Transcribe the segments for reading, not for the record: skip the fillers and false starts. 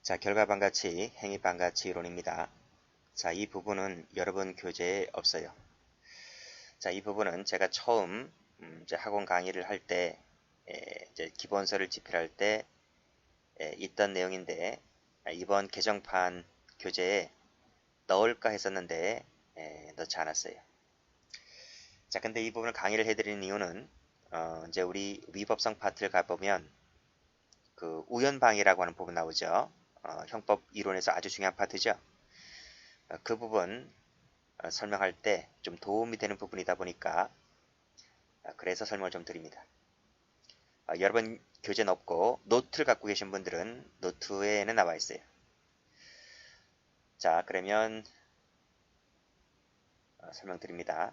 자, 결과반가치, 행위반가치 이론입니다. 자, 이 부분은 여러분 교재에 없어요. 자, 이 부분은 제가 처음 이제 학원 강의를 할 때, 이제 기본서를 집필할 때 있던 내용인데, 이번 개정판 교재에 넣을까 했었는데 넣지 않았어요. 자, 근데 이 부분을 강의를 해드리는 이유는 이제 우리 위법성 파트를 가보면 그 우연방해라고 하는 부분 나오죠. 형법 이론에서 아주 중요한 파트죠. 그 부분 설명할 때 좀 도움이 되는 부분이다 보니까 그래서 설명을 좀 드립니다. 여러분 교재는 없고 노트를 갖고 계신 분들은 노트에는 나와 있어요. 자, 그러면 설명드립니다.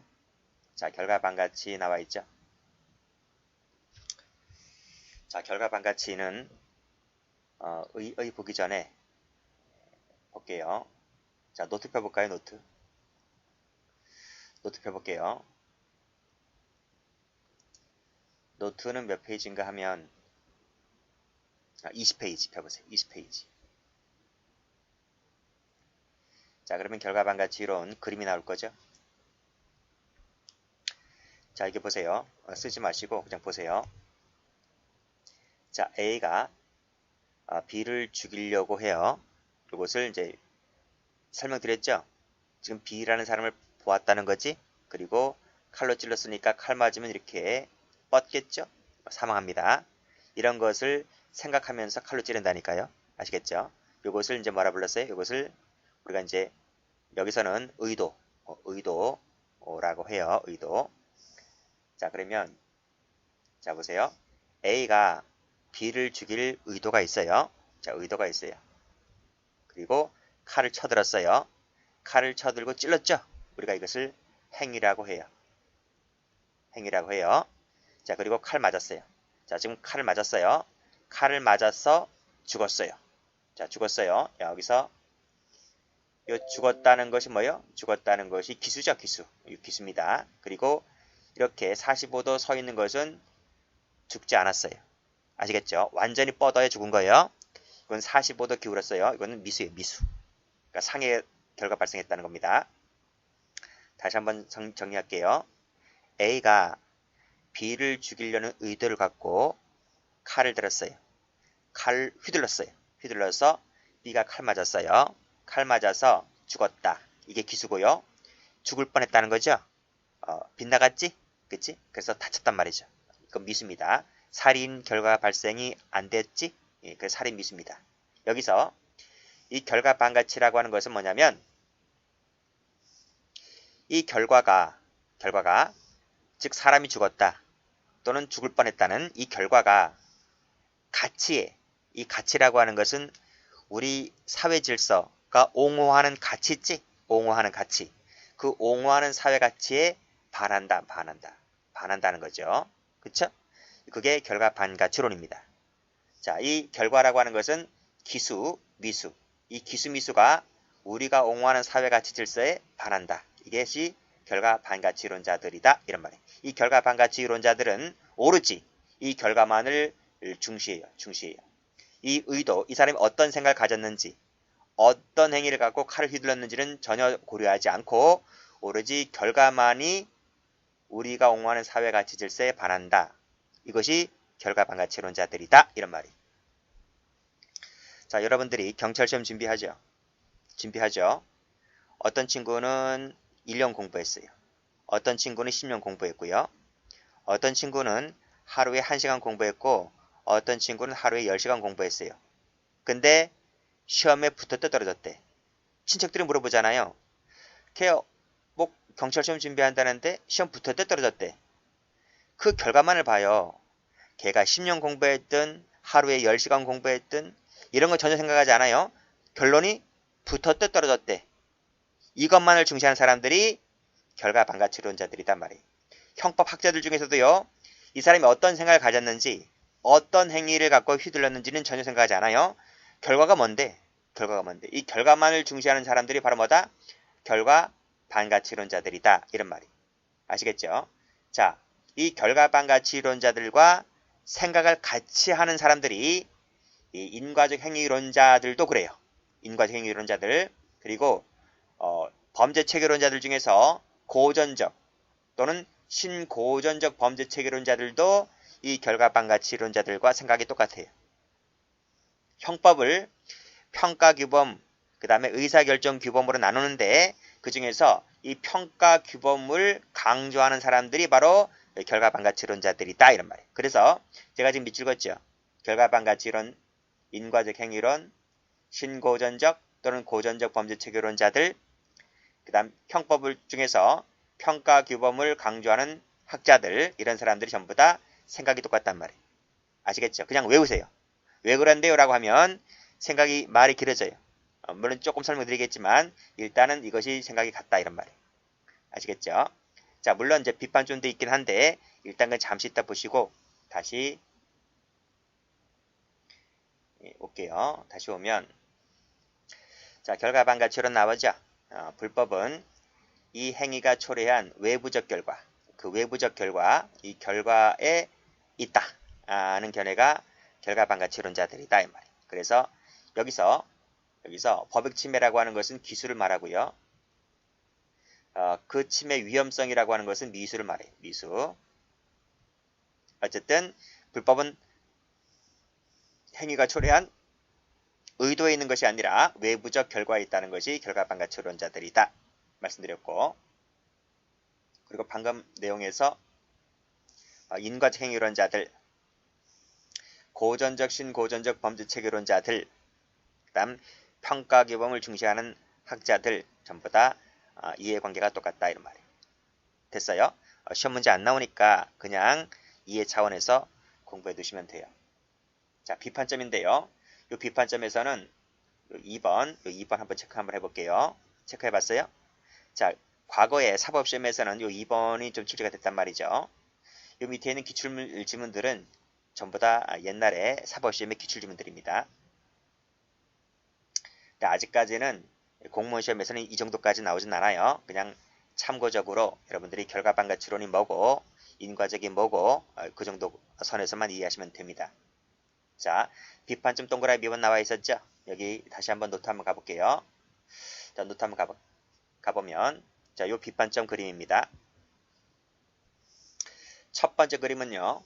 자, 결과반가치 나와 있죠. 자, 결과반가치는 의 보기 전에 볼게요. 자, 노트 펴볼까요? 노트 펴볼게요. 노트는 몇 페이지인가 하면 20페이지 펴보세요. 20페이지. 자, 그러면 결과반가치 이론 그림이 나올 거죠. 자, 이게 보세요. 쓰지 마시고 그냥 보세요. 자, A가 B를 죽이려고 해요. 이것을 이제 설명드렸죠. 지금 B라는 사람을 보았다는 거지. 그리고 칼로 찔렀으니까 칼 맞으면 이렇게 뻗겠죠. 사망합니다. 이런 것을 생각하면서 칼로 찌른다니까요. 아시겠죠? 이것을 이제 뭐라 불렀어요? 이것을 우리가 이제 여기서는 의도라고 해요. 의도. 자, 그러면 자, 보세요. A가 B를 죽일 의도가 있어요. 자, 의도가 있어요. 그리고 칼을 쳐들었어요. 칼을 쳐들고 찔렀죠. 우리가 이것을 행위라고 해요. 행위라고 해요. 자, 그리고 칼 맞았어요. 자, 지금 칼을 맞았어요. 칼을 맞아서 죽었어요. 자, 죽었어요. 여기서 요 죽었다는 것이 뭐예요? 죽었다는 것이 기수죠, 기수. 기수입니다. 그리고 이렇게 45도 서 있는 것은 죽지 않았어요. 아시겠죠? 완전히 뻗어야 죽은 거예요. 이건 45도 기울었어요. 이거는 미수예요, 미수. 그러니까 상해 결과 발생했다는 겁니다. 다시 한번 정리할게요. A가 B를 죽이려는 의도를 갖고 칼을 들었어요. 칼 휘둘렀어요. 휘둘러서 B가 칼 맞았어요. 칼 맞아서 죽었다. 이게 기수고요. 죽을 뻔했다는 거죠. 빗나갔지? 그치? 그래서 다쳤단 말이죠. 이건 미수입니다. 살인 결과 발생이 안 됐지? 예, 그래서 살인 미수입니다. 여기서 이 결과반가치라고 하는 것은 뭐냐면 이 결과가 즉 사람이 죽었다 또는 죽을 뻔했다는 이 결과가 이 가치라고 하는 것은 우리 사회 질서가 옹호하는 가치 있지? 옹호하는 가치. 그 옹호하는 사회 가치에 반한다는 거죠. 그쵸? 그게 결과반가치론입니다. 자, 이 결과라고 하는 것은 기수, 미수. 이 기수, 미수가 우리가 옹호하는 사회 가치 질서에 반한다. 이것이 결과반가치론자들이다. 이런 말이에요. 이 결과반가치론자들은 오로지 이 결과만을 중시해요. 이 의도, 이 사람이 어떤 생각을 가졌는지, 어떤 행위를 갖고 칼을 휘둘렀는지는 전혀 고려하지 않고 오로지 결과만이 우리가 옹호하는 사회 가치 질서에 반한다. 이것이 결과반가치론자들이다. 이런 말이에요. 자, 여러분들이 경찰시험 준비하죠. 어떤 친구는 1년 공부했어요. 어떤 친구는 10년 공부했고요. 어떤 친구는 하루에 1시간 공부했고 어떤 친구는 하루에 10시간 공부했어요. 근데 시험에 붙었대 떨어졌대. 친척들이 물어보잖아요. 걔 뭐 경찰시험 준비한다는데 시험 붙었대 떨어졌대. 그 결과만을 봐요. 걔가 10년 공부했든 하루에 10시간 공부했든 이런 거 전혀 생각하지 않아요. 결론이 붙었대 떨어졌대. 이것만을 중시하는 사람들이 결과반가치론자들이단 말이에요. 형법 학자들 중에서도요. 이 사람이 어떤 생각을 가졌는지 어떤 행위를 갖고 휘둘렀는지는 전혀 생각하지 않아요. 결과가 뭔데? 이 결과만을 중시하는 사람들이 바로 뭐다? 결과반가치론자들이다. 이런 말이. 아시겠죠? 자, 이 결과반가치론자들과 생각을 같이 하는 사람들이 이 인과적 행위론자들도 그래요. 인과적 행위론자들. 그리고 범죄 체계론자들 중에서 고전적 또는 신고전적 범죄 체계론자들도 이 결과반가치론자들과 생각이 똑같아요. 형법을 평가규범, 그 다음에 의사결정규범으로 나누는데 그 중에서 이 평가규범을 강조하는 사람들이 바로 결과반가치론자들이다 이런 말이에요. 그래서 제가 지금 밑줄 긋죠. 결과반가치론, 인과적 행위론, 신고전적 또는 고전적 범죄체계론자들, 그 다음 형법을 중에서 평가규범을 강조하는 학자들, 이런 사람들이 전부 다 생각이 똑같단 말이에요. 아시겠죠? 그냥 외우세요. 왜 그런데요? 라고 하면 생각이 말이 길어져요. 물론 조금 설명드리겠지만 일단은 이것이 생각이 같다 이런 말이에요. 아시겠죠? 자, 물론 이제 비판점도 있긴 한데 일단 그 잠시 있다 보시고 다시 올게요. 다시 오면 자, 결과반가치론 나오죠. 불법은 이 행위가 초래한 외부적 결과, 그 외부적 결과, 이 결과에 있다 하는 견해가 결과반가치론자들이다 이 말이에요. 그래서 여기서 법익 침해라고 하는 것은 기술을 말하고요. 그 침해 위험성이라고 하는 것은 미수를 말해요. 미수. 어쨌든 불법은 행위가 초래한 의도에 있는 것이 아니라 외부적 결과에 있다는 것이 결과반가치론자들이다 말씀드렸고, 그리고 방금 내용에서 인과적 행위론자들, 고전적 신고전적 범죄체계론자들, 그 다음 평가규범을 중시하는 학자들 전부 다 이해관계가 똑같다 이런 말이에요. 됐어요? 시험 문제 안 나오니까 그냥 이해 차원에서 공부해 두시면 돼요. 자, 비판점인데요. 이 비판점에서는 2번 한번 체크 한번 해볼게요. 체크해 봤어요? 자, 과거에 사법시험에서는 이 2번이 좀 출제가 됐단 말이죠. 이 밑에 있는 기출 지문들은 전부 다 옛날에 사법시험의 기출 지문들입니다. 아직까지는 공무원 시험에서는 이 정도까지 나오진 않아요. 그냥 참고적으로 여러분들이 결과반가치론이 뭐고 인과적인 뭐고 그 정도 선에서만 이해하시면 됩니다. 자, 비판점 동그라미 몇 번 나와 있었죠? 여기 다시 한번 노트 한번 가볼게요. 자, 노트 한번 가보면 자, 요 비판점 그림입니다. 첫 번째 그림은요.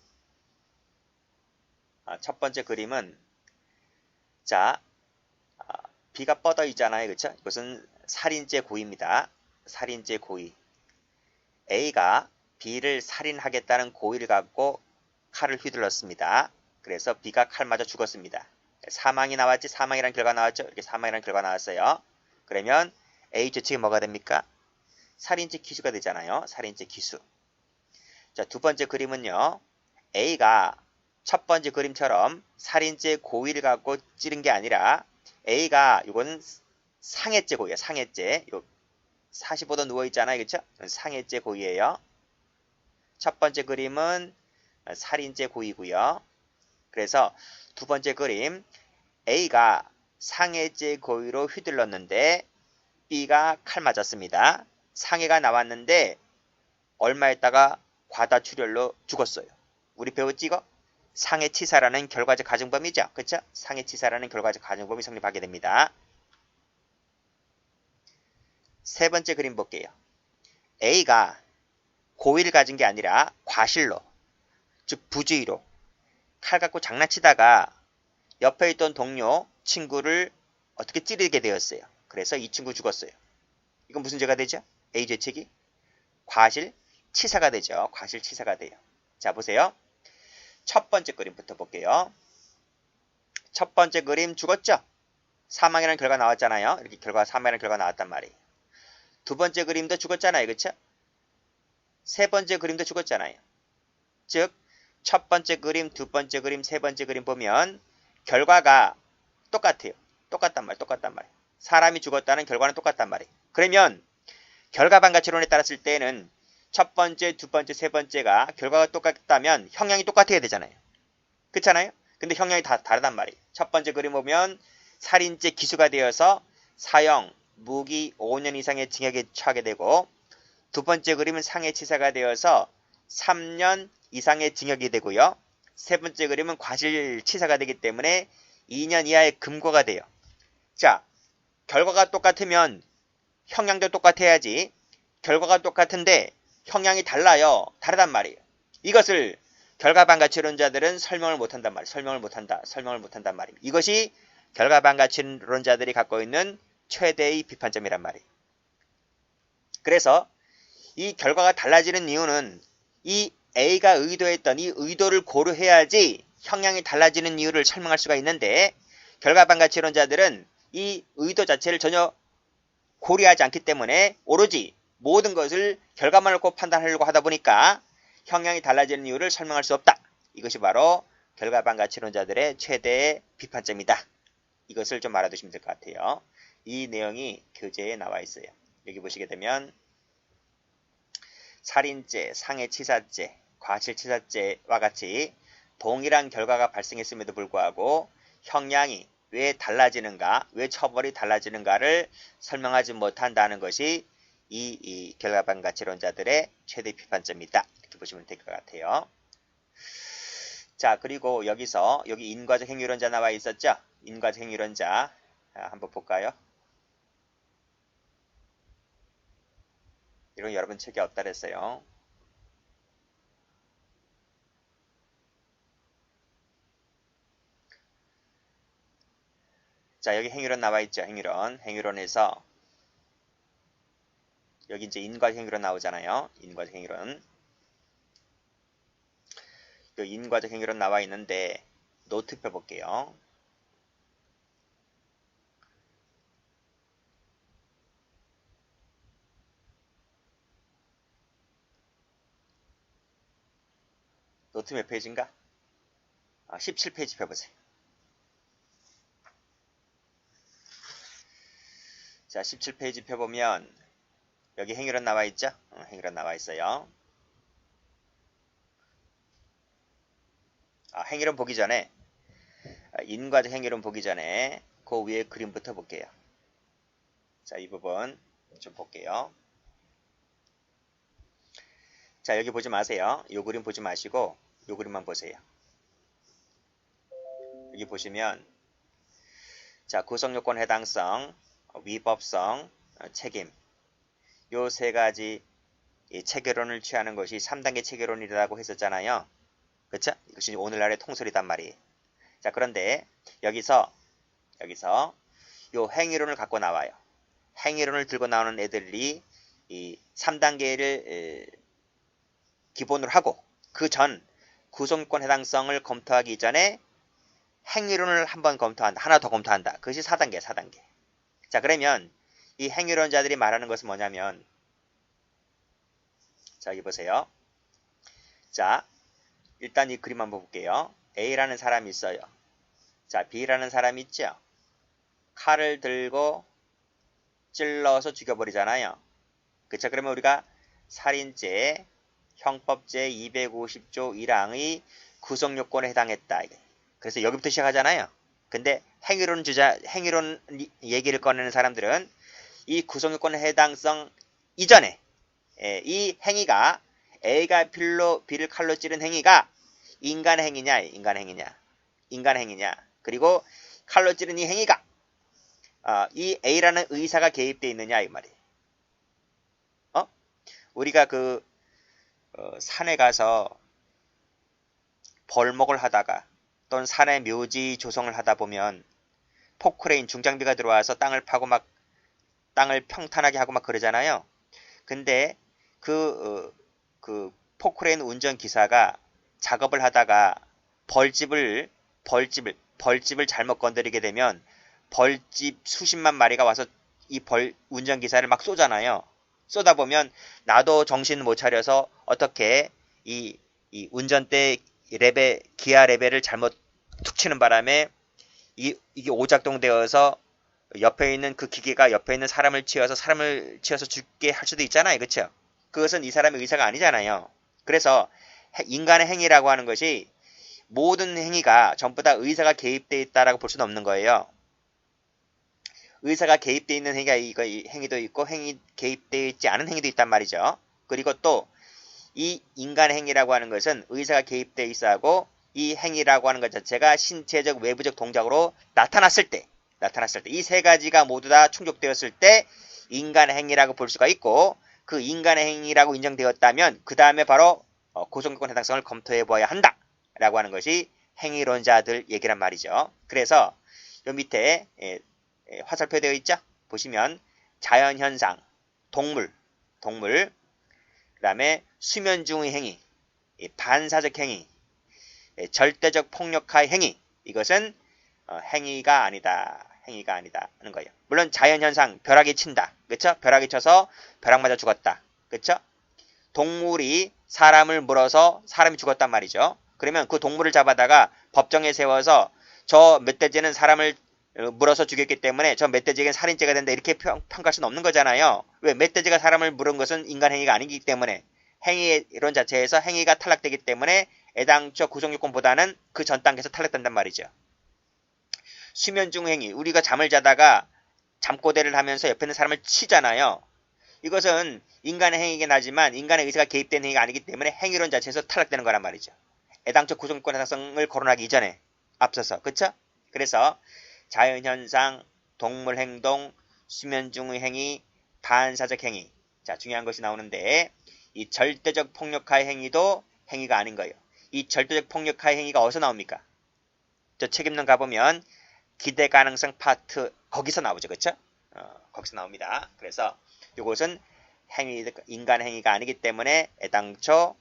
첫 번째 그림은 자, B가 뻗어 있잖아요. 그렇죠? 이것은 살인죄 고의입니다. 살인죄 고의. A가 B를 살인하겠다는 고의를 갖고 칼을 휘둘렀습니다. 그래서 B가 칼 맞아 죽었습니다. 사망이 나왔지, 사망이라는 결과 나왔죠. 이렇게 사망이라는 결과 나왔어요. 그러면 A 죄책이 뭐가 됩니까? 살인죄 기수가 되잖아요. 살인죄 기수. 자, 두 번째 그림은요. A가 첫 번째 그림처럼 살인죄 고의를 갖고 찌른 게 아니라 A가 이건 상해죄 고의예요. 상해죄. 요 45도 누워 있잖아요. 그렇죠? 상해죄 고의예요. 첫 번째 그림은 살인죄 고의고요. 그래서 두 번째 그림 A가 상해죄 고의로 휘둘렀는데 B가 칼 맞았습니다. 상해가 나왔는데 얼마 있다가 과다출혈로 죽었어요. 우리 배웠지 이거? 상해치사라는 결과적 가정범위죠. 그렇죠? 상해치사라는 결과적 가정범위 성립하게 됩니다. 세 번째 그림 볼게요. A가 고의를 가진 게 아니라 과실로, 즉 부주의로 칼 갖고 장난치다가 옆에 있던 동료 친구를 어떻게 찌르게 되었어요. 그래서 이 친구 죽었어요. 이건 무슨 죄가 되죠? A 죄책이 과실치사가 되죠. 과실치사가 돼요. 자, 보세요. 첫 번째 그림부터 볼게요. 첫 번째 그림 죽었죠? 사망이라는 결과 나왔잖아요. 이렇게 사망이라는 결과 나왔단 말이에요. 두 번째 그림도 죽었잖아요. 그렇죠? 세 번째 그림도 죽었잖아요. 즉, 첫 번째 그림, 두 번째 그림, 세 번째 그림 보면 결과가 똑같아요. 똑같단 말이에요. 사람이 죽었다는 결과는 똑같단 말이에요. 그러면 결과반가치론에 따랐을 때는 첫 번째, 두 번째, 세 번째가 결과가 똑같다면 형량이 똑같아야 되잖아요. 그렇잖아요? 근데 형량이 다 다르단 말이에요. 첫 번째 그림 보면 살인죄 기수가 되어서 사형, 무기 5년 이상의 징역에 처하게 되고, 두 번째 그림은 상해치사가 되어서 3년 이상의 징역이 되고요. 세 번째 그림은 과실치사가 되기 때문에 2년 이하의 금고가 돼요. 자, 결과가 똑같으면 형량도 똑같아야지. 결과가 똑같은데 형량이 달라요. 다르단 말이에요. 이것을 결과반가치론자들은 설명을 못한단 말이에요. 설명을 못한단 말입니다. 이것이 결과반가치론자들이 갖고 있는 최대의 비판점이란 말이에요. 그래서 이 결과가 달라지는 이유는 이 A가 의도했던 이 의도를 고려해야지 형량이 달라지는 이유를 설명할 수가 있는데 결과반가치론자들은 이 의도 자체를 전혀 고려하지 않기 때문에 오로지 모든 것을 결과만 놓고 판단하려고 하다 보니까 형량이 달라지는 이유를 설명할 수 없다. 이것이 바로 결과반가치론자들의 최대의 비판점이다. 이것을 좀 알아두시면 될 것 같아요. 이 내용이 교재에 나와 있어요. 여기 보시게 되면 살인죄, 상해치사죄, 과실치사죄와 같이 동일한 결과가 발생했음에도 불구하고 형량이 왜 달라지는가, 왜 처벌이 달라지는가를 설명하지 못한다는 것이 이 결과반가치론자들의 최대 비판점이다. 이렇게 보시면 될 것 같아요. 자, 그리고 여기서 여기 인과적 행위론자 나와 있었죠? 인과적 행위론자 한번 볼까요? 이건 여러분 책에 없다 그랬어요. 자, 여기 행위론 나와 있죠. 행위론에서 여기 이제 인과적 행위론 나오잖아요. 인과적 행위론. 그 인과적 행위론 나와 있는데 노트 펴볼게요. 노트 몇 페이지인가? 17페이지 펴보세요. 자, 17페이지 펴보면 여기 행위론 나와 있죠? 행위론 나와 있어요. 행위론 보기 전에 인과적 행위론 보기 전에 그 위에 그림부터 볼게요. 자, 이 부분 좀 볼게요. 자, 여기 보지 마세요. 이 그림 보지 마시고 이 그림만 보세요. 여기 보시면 자, 구성요건 해당성, 위법성, 책임 요 세 가지 체계론을 취하는 것이 3단계 체계론이라고 했었잖아요. 그쵸? 이것이 오늘날의 통설이단 말이에요. 자, 그런데 여기서 요 행위론을 갖고 나와요. 행위론을 들고 나오는 애들이 이 3단계를 기본으로 하고 그 전 구성권 해당성을 검토하기 전에 행위론을 한번 검토한다. 하나 더 검토한다. 그것이 4단계. 자, 그러면 이 행위론자들이 말하는 것은 뭐냐면 자, 여기 보세요. 자, 일단 이 그림 한번 볼게요. A라는 사람이 있어요. 자, B라는 사람이 있죠. 칼을 들고 찔러서 죽여버리잖아요. 그쵸? 그러면 우리가 살인죄, 형법제 250조 1항의 구성요건에 해당했다. 그래서 여기부터 시작하잖아요. 근데 행위론 얘기를 꺼내는 사람들은 이 구성요건의 해당성 이전에 이 행위가 A가 B를 칼로 찌른 행위가 인간 행위냐. 그리고 칼로 찌른 이 행위가 이 A라는 의사가 개입되어 있느냐 이 말이에요. 우리가 그 산에 가서 벌목을 하다가 또는 산에 묘지 조성을 하다 보면 포크레인 중장비가 들어와서 땅을 파고 막 땅을 평탄하게 하고 막 그러잖아요. 근데 그 포크레인 운전기사가 작업을 하다가 벌집을 잘못 건드리게 되면 벌집 수십만 마리가 와서 이 운전기사를 막 쏘잖아요. 쏘다 보면 나도 정신 못 차려서 어떻게 이 운전대 기아 레벨을 잘못 툭 치는 바람에 이게 오작동되어서 옆에 있는 그 기계가 옆에 있는 사람을 치어서 죽게 할 수도 있잖아요. 그렇죠? 그것은 이 사람의 의사가 아니잖아요. 그래서 인간의 행위라고 하는 것이 모든 행위가 전부 다 의사가 개입되어 있다라고 볼 수는 없는 거예요. 의사가 개입되어 있는 행위도 있고 개입되어 있지 않은 행위도 있단 말이죠. 그리고 또 이 인간의 행위라고 하는 것은 의사가 개입되어 있어 하고 이 행위라고 하는 것 자체가 신체적 외부적 동작으로 나타났을 때 이 세 가지가 모두 다 충족되었을 때 인간의 행위라고 볼 수가 있고, 그 인간의 행위라고 인정되었다면 그 다음에 바로 고소공권 해당성을 검토해 보아야 한다 라고 하는 것이 행위론자들 얘기란 말이죠. 그래서 요 밑에 화살표 되어 있죠? 보시면 자연현상, 동물, 그 다음에 수면 중의 행위, 반사적 행위, 절대적 폭력화의 행위, 이것은 행위가 아니다 하는 거예요. 물론 자연현상, 벼락이 친다, 그쵸? 벼락이 쳐서 벼락 맞아 죽었다, 그쵸? 동물이 사람을 물어서 사람이 죽었단 말이죠. 그러면 그 동물을 잡아다가 법정에 세워서 저 멧돼지는 사람을 물어서 죽였기 때문에 저 멧돼지에겐 살인죄가 된다 이렇게 평가할 수는 없는 거잖아요. 왜? 멧돼지가 사람을 물은 것은 인간 행위가 아니기 때문에, 행위론 자체에서 행위가 탈락되기 때문에 애당초 구속요건보다는 그 전 단계에서 탈락된단 말이죠. 수면 중 행위, 우리가 잠을 자다가 잠꼬대를 하면서 옆에 있는 사람을 치잖아요. 이것은 인간의 행위이긴 하지만 인간의 의사가 개입된 행위가 아니기 때문에 행위론 자체에서 탈락되는 거란 말이죠. 애당초 구속요건 해당성을 거론하기 이전에 앞서서, 그쵸? 그래서 자연현상, 동물행동, 수면 중의 행위, 반사적 행위. 자, 중요한 것이 나오는데, 이 절대적 폭력화의 행위도 행위가 아닌 거예요. 이 절대적 폭력화의 행위가 어디서 나옵니까? 저 책임론 가보면 기대 가능성 파트 거기서 나오죠, 그쵸? 거기서 나옵니다. 그래서 이것은 인간 행위가 아니기 때문에 애당초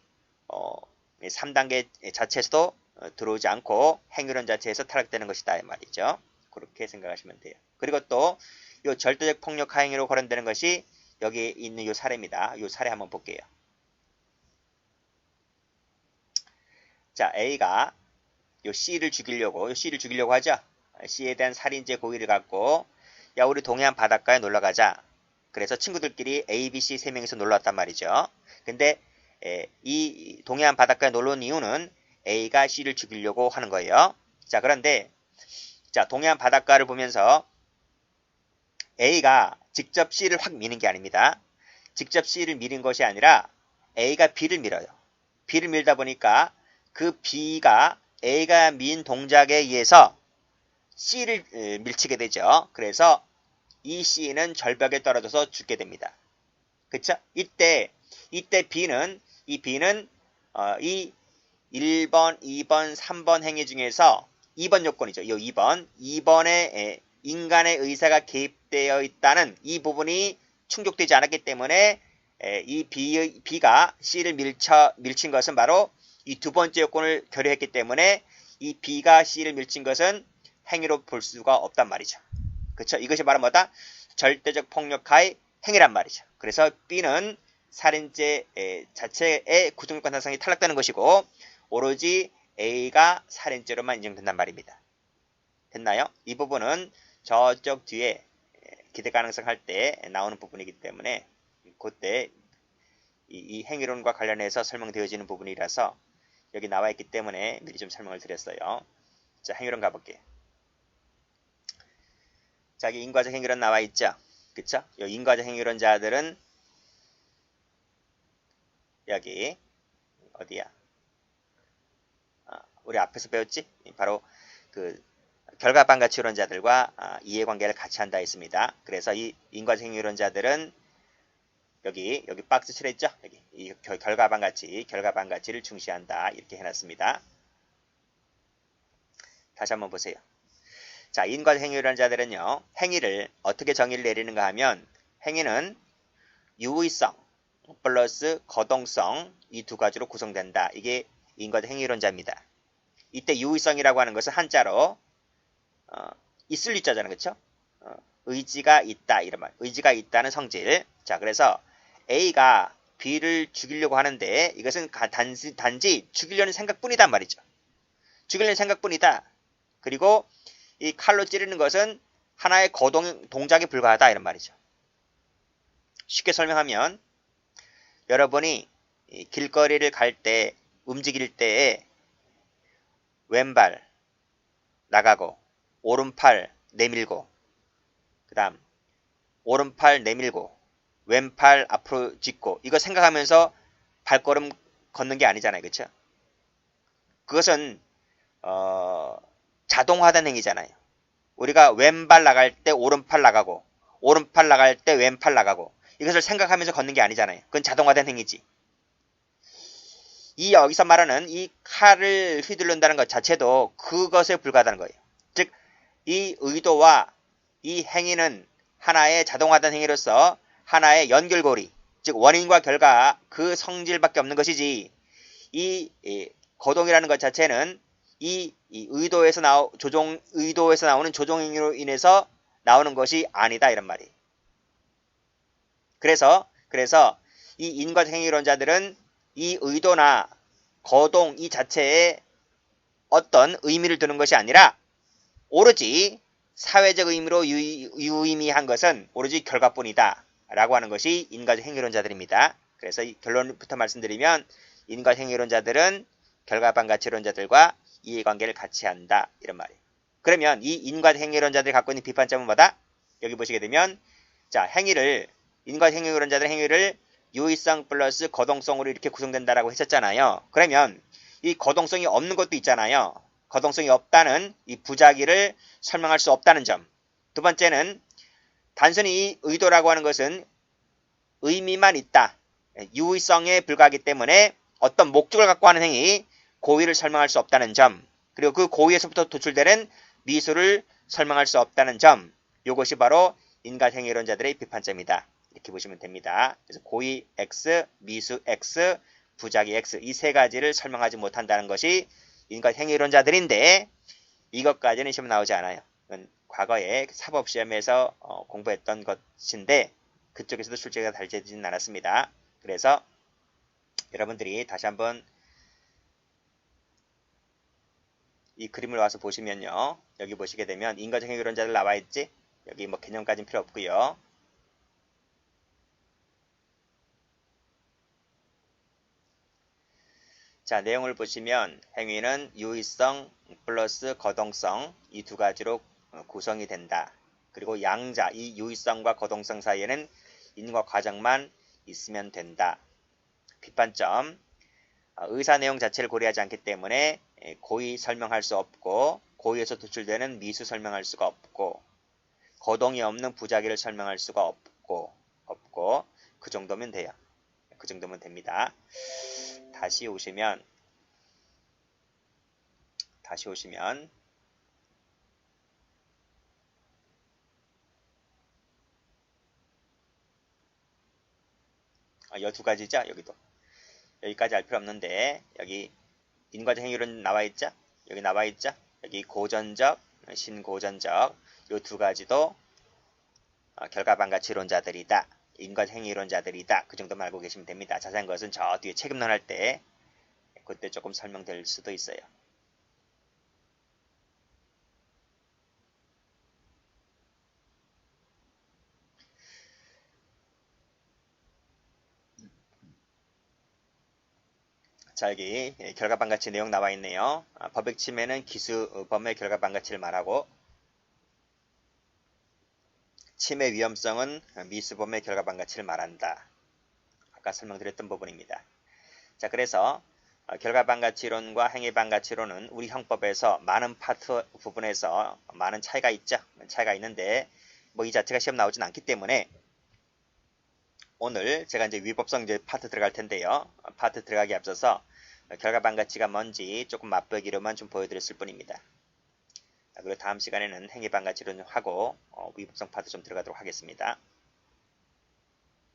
3단계 자체에서도 들어오지 않고 행위론 자체에서 탈락되는 것이다 이 말이죠. 그렇게 생각하시면 돼요. 그리고 또 이 절대적 폭력 하행위로 거론되는 것이 여기 있는 이 사례입니다. 이 사례 한번 볼게요. 자, A가 요 C를 죽이려고 하죠. C에 대한 살인죄 고의를 갖고, 야, 우리 동해안 바닷가에 놀러 가자. 그래서 친구들끼리 A, B, C 3명이서 놀러 왔단 말이죠. 근데 이 동해안 바닷가에 놀러 온 이유는 A가 C를 죽이려고 하는 거예요. 자, 그런데 자, 동해안 바닷가를 보면서 A가 직접 C를 확 미는 게 아닙니다. 직접 C를 미는 것이 아니라 A가 B를 밀어요. B를 밀다 보니까 그 B가 A가 민 동작에 의해서 C를 밀치게 되죠. 그래서 이 C는 절벽에 떨어져서 죽게 됩니다. 그쵸? 이때 B는 이 1번, 2번, 3번 행위 중에서 2번 요건이죠. 이 2번에 인간의 의사가 개입되어 있다는 이 부분이 충족되지 않았기 때문에 이 B가 C를 밀친 것은 바로 이 두 번째 요건을 결여했기 때문에 이 B가 C를 밀친 것은 행위로 볼 수가 없단 말이죠. 그렇죠? 이것이 바로 뭐다? 절대적 폭력화의 행위란 말이죠. 그래서 B는 살인죄 자체의 구속요건 달성이 탈락되는 것이고, 오로지 A가 살인죄로만 인정된단 말입니다. 됐나요? 이 부분은 저쪽 뒤에 기대 가능성 할 때 나오는 부분이기 때문에 그때 이 행위론과 관련해서 설명되어지는 부분이라서 여기 나와 있기 때문에 미리 좀 설명을 드렸어요. 자, 행위론 가볼게요. 자, 여기 인과적 행위론 나와 있죠? 그쵸? 이 인과적 행위론자들은 여기 어디야? 우리 앞에서 배웠지? 바로 그 결과반가치론자들과 이해관계를 같이 한다 했습니다. 그래서 이 인과적 행위론자들은 여기 박스 칠했죠? 여기 이 결과반가치를 중시한다 이렇게 해놨습니다. 다시 한번 보세요. 자, 인과적 행위론자들은요, 행위를 어떻게 정의를 내리는가 하면, 행위는 유의성 플러스 거동성 이 두 가지로 구성된다. 이게 인과적 행위론자입니다. 이때 유의성이라고 하는 것은 한자로 있을 유자잖아요, 그렇죠? 의지가 있다 이런 말. 의지가 있다는 성질. 자, 그래서 A가 B를 죽이려고 하는데 이것은 단지 죽이려는 생각뿐이단 말이죠. 죽이려는 생각뿐이다. 그리고 이 칼로 찌르는 것은 하나의 동작에 불과하다 이런 말이죠. 쉽게 설명하면 여러분이 길거리를 갈 때, 움직일 때에 왼발 나가고 오른팔 내밀고 그 다음 오른팔 내밀고 왼팔 앞으로 짚고 이거 생각하면서 발걸음 걷는 게 아니잖아요. 그렇죠? 그것은 자동화된 행위잖아요. 우리가 왼발 나갈 때 오른팔 나가고 오른팔 나갈 때 왼팔 나가고 이것을 생각하면서 걷는 게 아니잖아요. 그건 자동화된 행위지. 이 여기서 말하는 이 칼을 휘두른다는 것 자체도 그것에 불과하다는 거예요. 즉, 이 의도와 이 행위는 하나의 자동화된 행위로서 하나의 연결고리, 즉 원인과 결과 그 성질밖에 없는 것이지 이 거동이라는 것 자체는 이 의도에서 나오는 조종 행위로 인해서 나오는 것이 아니다 이런 말이에요. 그래서 이 인과적 행위론자들은 이 의도나 거동 이 자체에 어떤 의미를 두는 것이 아니라 오로지 사회적 의미로 유의미한 것은 오로지 결과뿐이다 라고 하는 것이 인과적 행위론자들입니다. 그래서 이 결론부터 말씀드리면 인과적 행위론자들은 결과반가치론자들과 이해관계를 같이 한다 이런 말이에요. 그러면 이 인과적 행위론자들이 갖고 있는 비판점은 뭐다? 여기 보시게 되면 자 인과적 행위론자들의 행위를 유의성 플러스 거동성으로 이렇게 구성된다라고 했었잖아요. 그러면 이 거동성이 없는 것도 있잖아요. 거동성이 없다는 이 부작위를 설명할 수 없다는 점. 두 번째는 단순히 이 의도라고 하는 것은 의미만 있다. 유의성에 불과하기 때문에 어떤 목적을 갖고 하는 행위, 고의를 설명할 수 없다는 점. 그리고 그 고의에서부터 도출되는 미수를 설명할 수 없다는 점. 이것이 바로 인과행위론자들의 비판점이다. 이렇게 보시면 됩니다. 그래서 고의 X, 미수 X, 부작위 X 이 세 가지를 설명하지 못한다는 것이 인과행위론자들인데 이것까지는 시험 나오지 않아요. 과거에 사법시험에서 공부했던 것인데 그쪽에서도 출제가 달되지는 않았습니다. 그래서 여러분들이 다시 한번 이 그림을 와서 보시면요. 여기 보시게 되면 인과적 행위론자들 나와 있지? 여기 뭐 개념까지는 필요 없고요. 자, 내용을 보시면 행위는 유의성 플러스 거동성 이 두 가지로 구성이 된다. 그리고 양자, 이 유의성과 거동성 사이에는 인과 과정만 있으면 된다. 비판점, 의사 내용 자체를 고려하지 않기 때문에 고의 설명할 수 없고 고의에서 도출되는 미수 설명할 수가 없고 거동이 없는 부작위를 설명할 수가 없고 그 정도면 돼요. 그 정도면 됩니다. 다시 오시면 이 두 가지죠. 여기까지 할 필요 없는데 여기 인과적 행위론 나와 있죠. 여기 나와 있죠. 여기 고전적, 신고전적 이 두 가지도 결과반가치론자들이다. 인과적 행위론자들이다. 그 정도만 알고 계시면 됩니다. 자세한 것은 저 뒤에 책임론 할 때 그때 조금 설명될 수도 있어요. 자, 여기 결과반가치 내용 나와 있네요. 법액 침해는 기수범의 결과반가치를 말하고 침해 위험성은 미수범의 결과반가치를 말한다. 아까 설명드렸던 부분입니다. 자, 그래서 결과반가치론과 행위반가치론은 우리 형법에서 많은 파트 부분에서 많은 차이가 있죠. 차이가 있는데 뭐 이 자체가 시험 나오진 않기 때문에 오늘 제가 이제 위법성 이제 파트 들어갈 텐데요. 파트 들어가기 앞서서 결과반가치가 뭔지 조금 맛보기로만 좀 보여드렸을 뿐입니다. 그리고 다음 시간에는 행위반가치론 하고 위법성 파트 좀 들어가도록 하겠습니다.